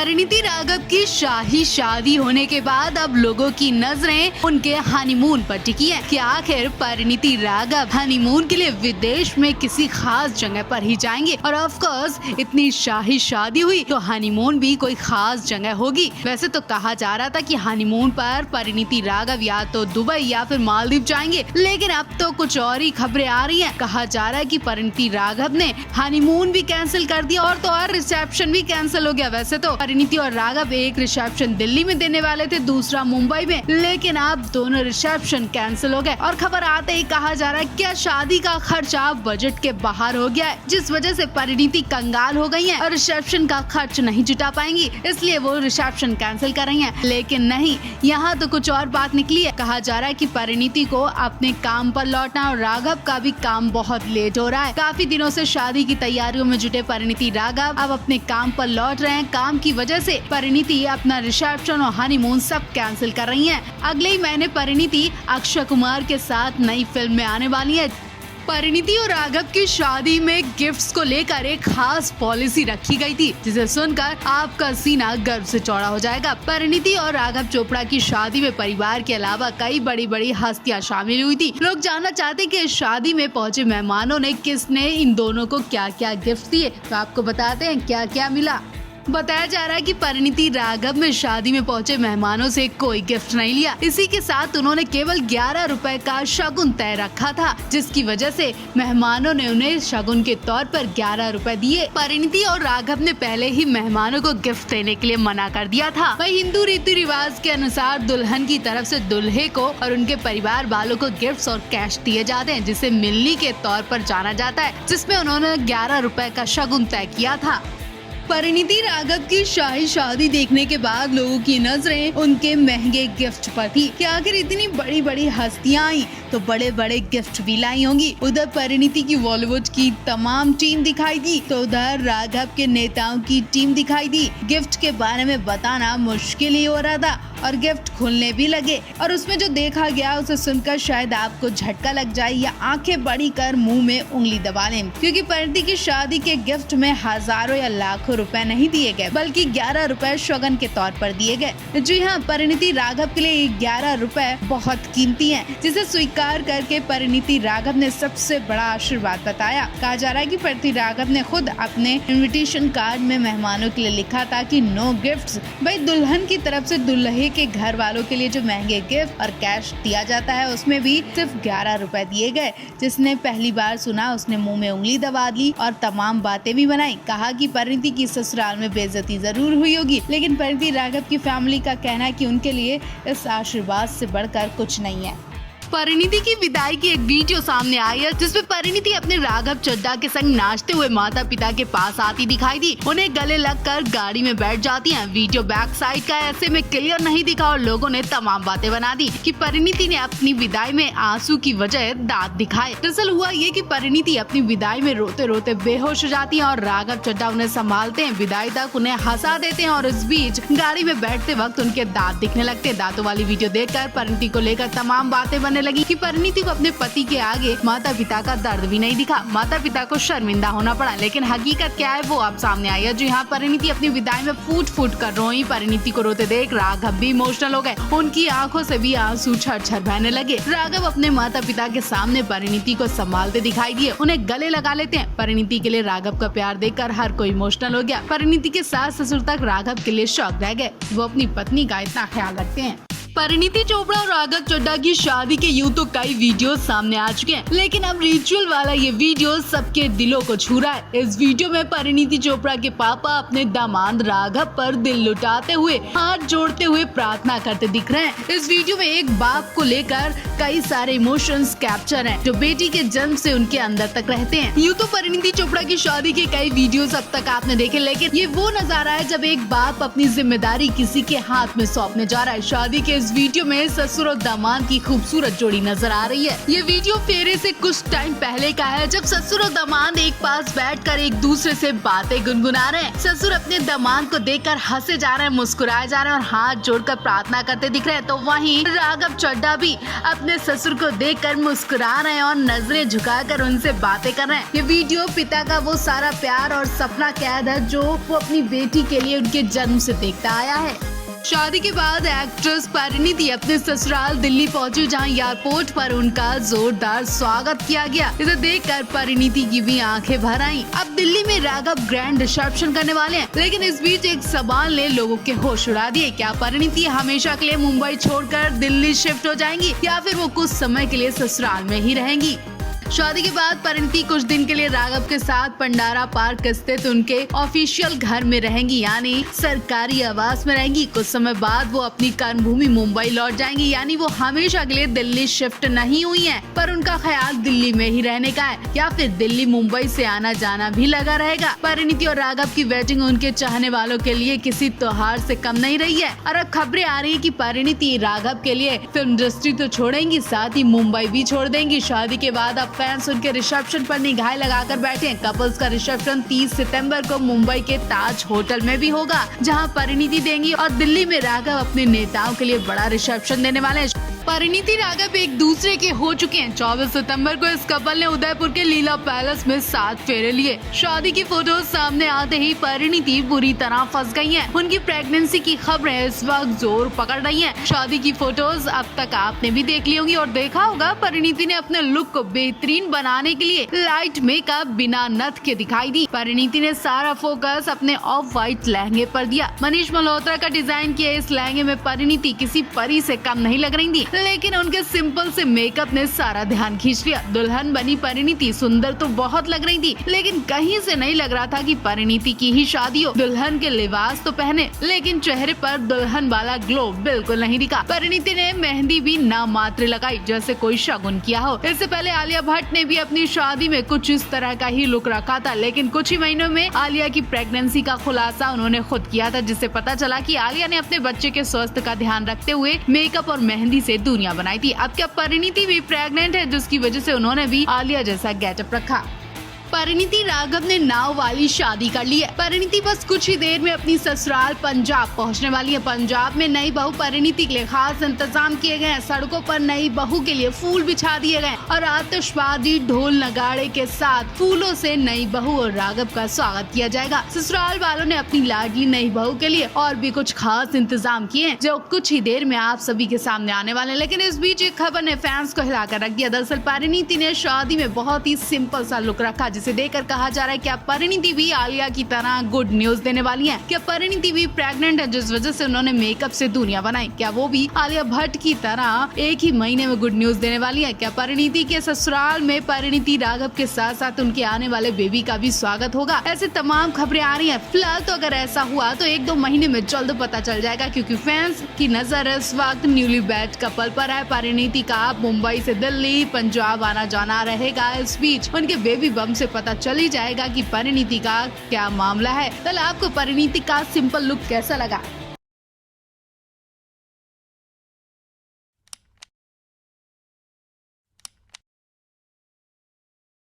परिणीति राघव की शाही शादी होने के बाद अब लोगों की नजरें उनके हनीमून पर टिकी है कि आखिर परिणीति राघव हनीमून के लिए विदेश में किसी खास जगह पर ही जाएंगे। और ऑफ कोर्स इतनी शाही शादी हुई तो हनीमून भी कोई खास जगह होगी। वैसे तो कहा जा रहा था कि हनीमून पर परिणीति राघव या तो दुबई या फिर मालदीव जाएंगे, लेकिन अब तो कुछ और ही खबरें आ रही हैं। कहा जा रहा है कि परिणीति राघव ने हनीमून भी कैंसिल कर दिया और तो और रिसेप्शन भी कैंसिल हो गया। वैसे तो परिणीति और राघव एक रिसेप्शन दिल्ली में देने वाले थे, दूसरा मुंबई में, लेकिन अब दोनों रिसेप्शन कैंसिल हो गए। और खबर आते ही कहा जा रहा है क्या शादी का खर्चा बजट के बाहर हो गया है, जिस वजह से परिणीति कंगाल हो गई हैं और रिसेप्शन का खर्च नहीं जुटा पाएंगी, इसलिए वो रिसेप्शन कैंसिल कर रही हैं। लेकिन नहीं, यहाँ तो कुछ और बात निकली है। कहा जा रहा है कि परिणीति को अपने काम पर लौटना और राघव का भी काम बहुत लेट हो रहा है। काफी दिनों से शादी की तैयारियों में जुटे परिणीति राघव अब अपने काम पर लौट रहे हैं। काम की वजह से परिणीति अपना रिसेप्शन और हनीमून सब कैंसिल कर रही हैं। अगले ही महीने परिणीति अक्षय कुमार के साथ नई फिल्म में आने वाली है। परिणीति और राघव की शादी में गिफ्ट्स को लेकर एक खास पॉलिसी रखी गई थी, जिसे सुनकर आपका सीना गर्व से चौड़ा हो जाएगा। परिणीति और राघव चोपड़ा की शादी में परिवार के अलावा कई बड़ी बड़ी हस्तियां शामिल हुई थी। लोग जानना चाहते कि इस शादी में पहुंचे मेहमानों ने किसने इन दोनों को क्या क्या गिफ्ट दिए, तो आपको बताते हैं क्या क्या मिला। बताया जा रहा है कि परिणीति राघव में शादी में पहुंचे मेहमानों से कोई गिफ्ट नहीं लिया। इसी के साथ उन्होंने केवल 11 रुपए का शगुन तय रखा था, जिसकी वजह से मेहमानों ने उन्हें शगुन के तौर पर 11 रुपए दिए। परिणीति और राघव ने पहले ही मेहमानों को गिफ्ट देने के लिए मना कर दिया था। वही हिंदू रीति रिवाज के अनुसार दुल्हन की तरफ से दूल्हे को और उनके परिवार वालों को गिफ्ट और कैश दिए जाते हैं, जिसे मिलनी के तौर पर जाना जाता है, जिसमें उन्होंने 11 रुपए का शगुन तय किया था। परिणीति राघव की शाही शादी देखने के बाद लोगों की नजरें उनके महंगे गिफ्ट पर थी कि आखिर इतनी बड़ी बड़ी हस्तियां आई तो बड़े बड़े गिफ्ट भी लाई होंगी। उधर परिणीति की बॉलीवुड की तमाम टीम दिखाई दी तो उधर राघव के नेताओं की टीम दिखाई दी। गिफ्ट के बारे में बताना मुश्किल ही हो रहा था और गिफ्ट खुलने भी लगे, और उसमें जो देखा गया उसे सुनकर शायद आपको झटका लग जाए या आंखें बड़ी कर मुंह में उंगली दबा लें, क्योंकि परिणीति की शादी के गिफ्ट में हजारों या लाखों रुपए नहीं दिए गए, बल्कि 11 रुपए शगन के तौर पर दिए गए। जी हाँ, परिणीति राघव के लिए 11 रुपए बहुत कीमती हैं, जिसे स्वीकार करके परिणीति राघव ने सबसे बड़ा आशीर्वाद बताया। कहा जा रहा है कि परिणीति राघव ने खुद अपने इन्विटेशन कार्ड में मेहमानों के लिए लिखा था कि नो गिफ्ट्स। भाई दुल्हन की तरफ से दुल्हे के घर वालों के लिए जो महंगे गिफ्ट और कैश दिया जाता है उसमें भी सिर्फ 11 रुपए दिए गए। जिसने पहली बार सुना उसने मुंह में उंगली दबा ली और तमाम बातें भी बनाई। कहा कि परिणीति की ससुराल में बेइज्जती जरूर हुई होगी, लेकिन परिणीति राघव की फैमिली का कहना है कि उनके लिए इस आशीर्वाद से बढ़कर कुछ नहीं है। परिणीति की विदाई की एक वीडियो सामने आई है, जिसमें परिणीति अपने राघव चड्ढा के संग नाचते हुए माता पिता के पास आती दिखाई दी। उन्हें गले लगकर गाड़ी में बैठ जाती हैं। वीडियो बैक साइड का ऐसे में क्लियर नहीं दिखा और लोगों ने तमाम बातें बना दी कि परिणीति ने अपनी विदाई में आंसू की वजह दांत दिखाए। दरअसल हुआ ये कि परिणीति अपनी विदाई में रोते रोते बेहोश हो जाती है और राघव चड्ढा उन्हें संभालते हैं। विदाई तक उन्हें हंसा देते हैं और इस बीच गाड़ी में बैठते वक्त उनके दांत दिखने लगते हैं। दांतों वाली वीडियो देखकर परिणीति को लेकर तमाम बातें बनने लगी कि परिणीति को अपने पति के आगे माता पिता का दर्द भी नहीं दिखा, माता पिता को शर्मिंदा होना पड़ा। लेकिन हकीकत क्या है वो अब सामने आई है। जी हाँ, परिणीति अपनी विदाई में फूट फूट कर रोई। परिणीति को रोते देख राघव भी इमोशनल हो गए, उनकी आंखों से भी आंसू छर-छर बहने लगे। राघव अपने माता पिता के सामने परिणीति को संभालते दिखाई दिए, उन्हें गले लगा लेते हैं। परिणीति के लिए राघव का प्यार देखकर हर कोई इमोशनल हो गया। परिणीति के सास ससुर तक राघव के लिए शॉक रह गए, वो अपनी पत्नी का इतना ख्याल रखते हैं। परिणीति चोपड़ा और राघव चड्ढा की शादी के यूं तो कई वीडियो सामने आ चुके हैं, लेकिन अब रिचुअल वाला ये वीडियो सबके दिलों को छू रहा है। इस वीडियो में परिणीति चोपड़ा के पापा अपने दामाद राघव पर दिल लुटाते हुए हाथ जोड़ते हुए प्रार्थना करते दिख रहे हैं। इस वीडियो में एक बाप को लेकर कई सारे इमोशंस कैप्चर हैं, जो बेटी के जन्म से उनके अंदर तक रहते हैं। यूं तो परिणीति चोपड़ा की शादी के कई वीडियोस अब तक आपने देखे, लेकिन ये वो नजारा है जब एक बाप अपनी जिम्मेदारी किसी के हाथ में सौंपने जा रहा है। शादी के इस वीडियो में ससुर और दामाद की खूबसूरत जोड़ी नजर आ रही है। ये वीडियो फेरे से कुछ टाइम पहले का है, जब ससुर और दामाद एक पास बैठकर एक दूसरे से बातें गुनगुना रहे हैं। ससुर अपने दामाद को देखकर हंसे जा रहे हैं, मुस्कुराए जा रहे हैं और हाथ जोड़कर प्रार्थना करते दिख रहे हैं। तो वहीं राघव चड्ढा भी अपने ससुर को देखकर मुस्कुरा रहे हैं और नजरें झुकाकर उनसे बातें कर रहे हैं। ये वीडियो पिता का वो सारा प्यार और सपना कैद है जो वो अपनी बेटी के लिए उनके जन्म से देखता आया है। शादी के बाद एक्ट्रेस परिणीति अपने ससुराल दिल्ली पहुंची, जहां एयरपोर्ट पर उनका जोरदार स्वागत किया गया। इसे देखकर परिणीति की भी आंखें भर आईं। अब दिल्ली में राघव ग्रैंड रिसेप्शन करने वाले हैं, लेकिन इस बीच एक सवाल ने लोगों के होश उड़ा दिए। क्या परिणीति हमेशा के लिए मुंबई छोड़कर दिल्ली शिफ्ट हो जाएंगी या फिर वो कुछ समय के लिए ससुराल में ही रहेंगी? शादी के बाद परिणीति कुछ दिन के लिए राघव के साथ पंडारा पार्क स्थित उनके ऑफिशियल घर में रहेंगी, यानी सरकारी आवास में रहेंगी। कुछ समय बाद वो अपनी कर्मभूमि मुंबई लौट जाएंगी, यानी वो हमेशा के लिए दिल्ली शिफ्ट नहीं हुई हैं, पर उनका ख्याल दिल्ली में ही रहने का है या फिर दिल्ली मुंबई से आना जाना भी लगा रहेगा। परिणीति और राघव की वेडिंग उनके चाहने वालों के लिए किसी त्योहार से कम नहीं रही है और अब खबरें आ रही है कि परिणीति राघव के लिए फिल्म इंडस्ट्री तो छोड़ेंगी, साथ ही मुंबई भी छोड़ देंगी। शादी के बाद अब फैंस उनके रिसेप्शन पर निगाहें लगाकर बैठे हैं। कपल्स का रिसेप्शन 30 सितंबर को मुंबई के ताज होटल में भी होगा, जहां परिणीति देंगी और दिल्ली में राघव अपने नेताओं के लिए बड़ा रिसेप्शन देने वाले हैं। परिणीति राघव एक दूसरे के हो चुके हैं। 24 सितंबर को इस कपल ने उदयपुर के लीला पैलेस में 7 फेरे लिए। शादी की फोटोज सामने आते ही परिणीति बुरी तरह फंस गई हैं। उनकी प्रेगनेंसी की खबरें इस वक्त जोर पकड़ रही हैं। शादी की फोटोज अब तक आपने भी देख ली होंगी और देखा होगा परिणीति ने अपने लुक को बेहतरीन बनाने के लिए लाइट मेकअप बिना नथ के दिखाई दी। परिणीति ने सारा फोकस अपने ऑफ व्हाइट लहंगे पर दिया। मनीष मल्होत्रा का डिजाइन किया इस लहंगे में परिणीति किसी परी से कम नहीं लग रही थी, लेकिन उनके सिंपल से मेकअप ने सारा ध्यान खींच लिया। दुल्हन बनी परिणीति सुंदर तो बहुत लग रही थी, लेकिन कहीं से नहीं लग रहा था कि परिणीति की ही शादी हो। दुल्हन के लिबास तो पहने, लेकिन चेहरे पर दुल्हन वाला ग्लो बिल्कुल नहीं दिखा। परिणीति ने मेहंदी भी नाम मात्र लगाई, जैसे कोई शगुन किया हो। इससे पहले आलिया भट्ट ने भी अपनी शादी में कुछ इस तरह का ही लुक रखा था, लेकिन कुछ ही महीनों में आलिया की प्रेगनेंसी का खुलासा उन्होंने खुद किया था, जिससे पता चला कि आलिया ने अपने बच्चे के स्वास्थ्य का ध्यान रखते हुए मेकअप और मेहंदी से दुनिया बनाई थी। अब क्या परिणीति भी प्रेग्नेंट है, जिसकी वजह से उन्होंने भी आलिया जैसा गेटअप रखा। परिणीति राघव ने नाव वाली शादी कर ली है। परिणीति बस कुछ ही देर में अपनी ससुराल पंजाब पहुंचने वाली है। पंजाब में नई बहू परिणीति के लिए खास इंतजाम किए गए हैं। सड़कों पर नई बहू के लिए फूल बिछा दिए गए और आतिशबाजी ढोल नगाड़े के साथ फूलों से नई बहू और राघव का स्वागत किया जाएगा। ससुराल वालों ने अपनी लाडली नई बहू के लिए और भी कुछ खास इंतजाम किए हैं, जो कुछ ही देर में आप सभी के सामने आने वाले हैं। लेकिन इस बीच एक खबर ने फैंस को हिलाकर रख दिया। दरअसल परिणीति ने शादी में बहुत ही सिंपल सा लुक रखा, जिसे देखकर कहा जा रहा है क्या परिणीति भी आलिया की तरह गुड न्यूज देने वाली हैं? क्या परिणीति भी प्रेग्नेंट है, जिस वजह से उन्होंने मेकअप से दुनिया बनाई? क्या वो भी आलिया भट्ट की तरह एक ही महीने में गुड न्यूज देने वाली है? क्या परिणीति के ससुराल में परिणीति राघव के साथ साथ उनके आने वाले बेबी का भी स्वागत होगा? ऐसे तमाम खबरें आ रही है। फिलहाल तो अगर ऐसा हुआ तो 1-2 महीने में जल्द पता चल जाएगा, क्योंकि फैंस की नजर इस वक्त न्यूली बैड कपल पर है। परिणीति का मुंबई से दिल्ली पंजाब आना जाना रहेगा। इस बीच उनके बेबी बम से पता चल ही जाएगा कि परिणीति का क्या मामला है। कल आपको परिणीति का सिंपल लुक कैसा लगा?